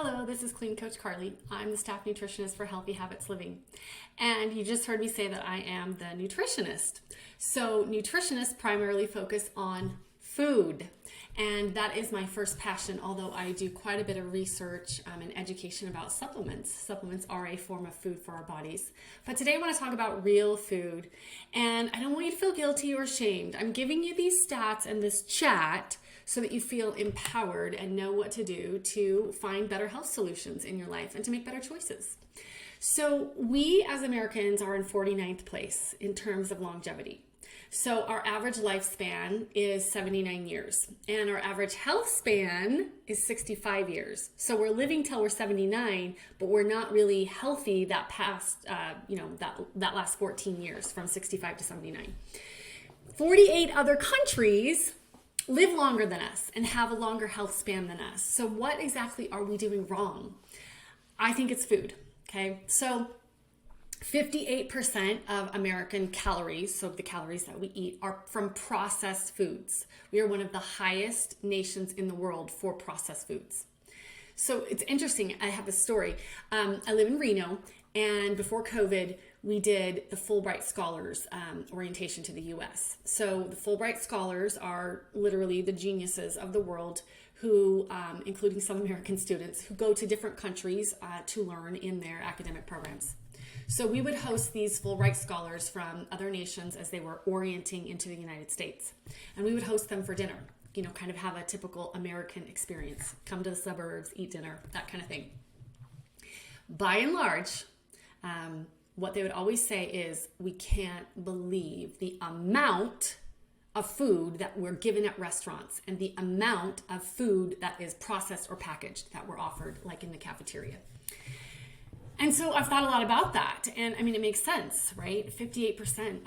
Hello, this is Clean Coach Carly. I'm the staff nutritionist for Healthy Habits Living. And you just heard me say that I am the nutritionist. So nutritionists primarily focus on food. And that is my first passion, although I do quite a bit of research and education about supplements. Supplements are a form of food for our bodies. But today I want to talk about real food. And I don't want you to feel guilty or ashamed. I'm giving you these stats and this chat so that you feel empowered and know what to do to find better health solutions in your life and to make better choices. So we as Americans are in 49th place in terms of longevity. So our average lifespan is 79 years and our average health span is 65 years. So we're living till we're 79, but we're not really healthy that past, that last 14 years from 65 to 79. 48 other countries live longer than us and have a longer health span than us. So what exactly are we doing wrong? I think it's food, okay? So 58% of American calories, so the calories that we eat, are from processed foods. We are one of the highest nations in the world for processed foods. So it's interesting, I have a story. I live in Reno, and before COVID, we did the Fulbright Scholars orientation to the US. So the Fulbright Scholars are literally the geniuses of the world who, including some American students, who go to different countries to learn in their academic programs. So we would host these Fulbright Scholars from other nations as they were orienting into the United States. And we would host them for dinner, kind of have a typical American experience. Come to the suburbs, eat dinner, that kind of thing. By and large, what they would always say is, we can't believe the amount of food that we're given at restaurants and the amount of food that is processed or packaged that we're offered, like in the cafeteria. And so I've thought a lot about that. And I mean, it makes sense, right? 58%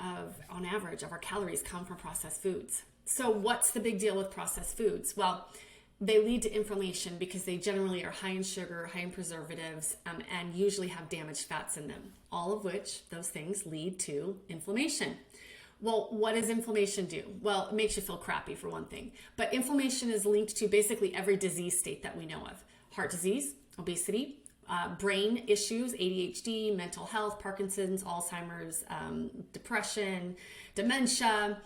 on average, of our calories come from processed foods. So what's the big deal with processed foods? Well, they lead to inflammation because they generally are high in sugar, high in preservatives, and usually have damaged fats in them, all of which, those things lead to inflammation. Well, what does inflammation do? Well, it makes you feel crappy for one thing, but inflammation is linked to basically every disease state that we know of. Heart disease, obesity, brain issues, ADHD, mental health, Parkinson's, Alzheimer's, depression, dementia,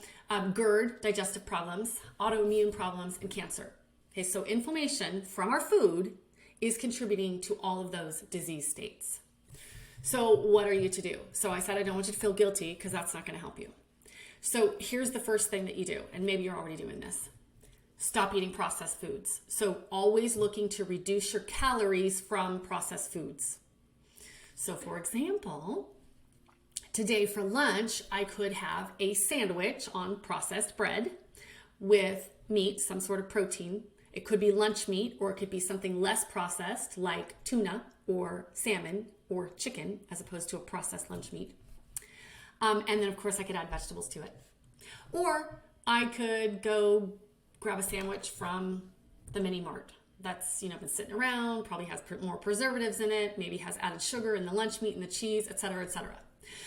GERD, digestive problems, autoimmune problems, and cancer. Okay, so inflammation from our food is contributing to all of those disease states. So what are you to do? So I said I don't want you to feel guilty because that's not going to help you. So here's the first thing that you do, and maybe you're already doing this. Stop eating processed foods. So always looking to reduce your calories from processed foods. So for example, today for lunch, I could have a sandwich on processed bread with meat, some sort of protein. It could be lunch meat, or it could be something less processed like tuna or salmon or chicken, as opposed to a processed lunch meat. And then of course I could add vegetables to it. Or I could go grab a sandwich from the mini mart that's been sitting around, probably has more preservatives in it, maybe has added sugar in the lunch meat and the cheese, etc., etc.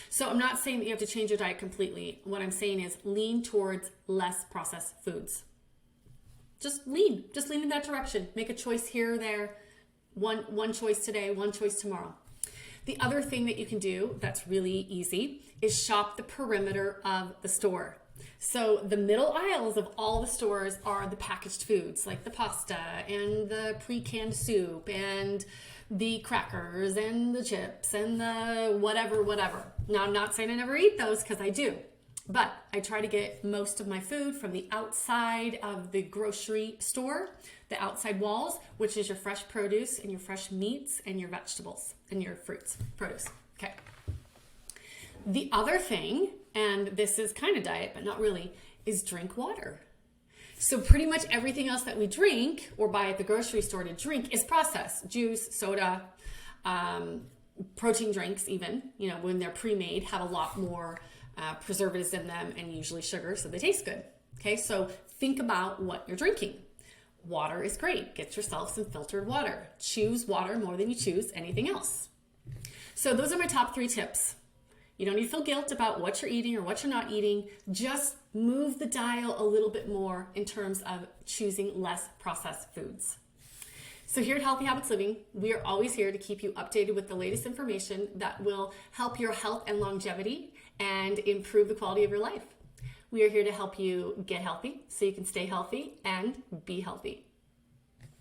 So I'm not saying that you have to change your diet completely. What I'm saying is lean towards less processed foods. Just lean in that direction. Make a choice here or there. One choice today, one choice tomorrow. The other thing that you can do that's really easy is shop the perimeter of the store. So the middle aisles of all the stores are the packaged foods, like the pasta and the pre-canned soup and the crackers and the chips and the whatever. Now, I'm not saying I never eat those, because I do. But I try to get most of my food from the outside of the grocery store, the outside walls, which is your fresh produce and your fresh meats and your vegetables and your fruits, produce. Okay. The other thing, and this is kind of diet, but not really, is drink water. So pretty much everything else that we drink or buy at the grocery store to drink is processed. Juice, soda, protein drinks even, when they're pre-made, have a lot more preservatives in them and usually sugar, so they taste good. Okay, so think about what you're drinking. Water is great. Get yourself some filtered water. Choose water more than you choose anything else. So those are my top 3 tips. You don't need to feel guilt about what you're eating or what you're not eating. Just move the dial a little bit more in terms of choosing less processed foods. So here at Healthy Habits Living, we are always here to keep you updated with the latest information that will help your health and longevity and improve the quality of your life. We are here to help you get healthy so you can stay healthy and be healthy.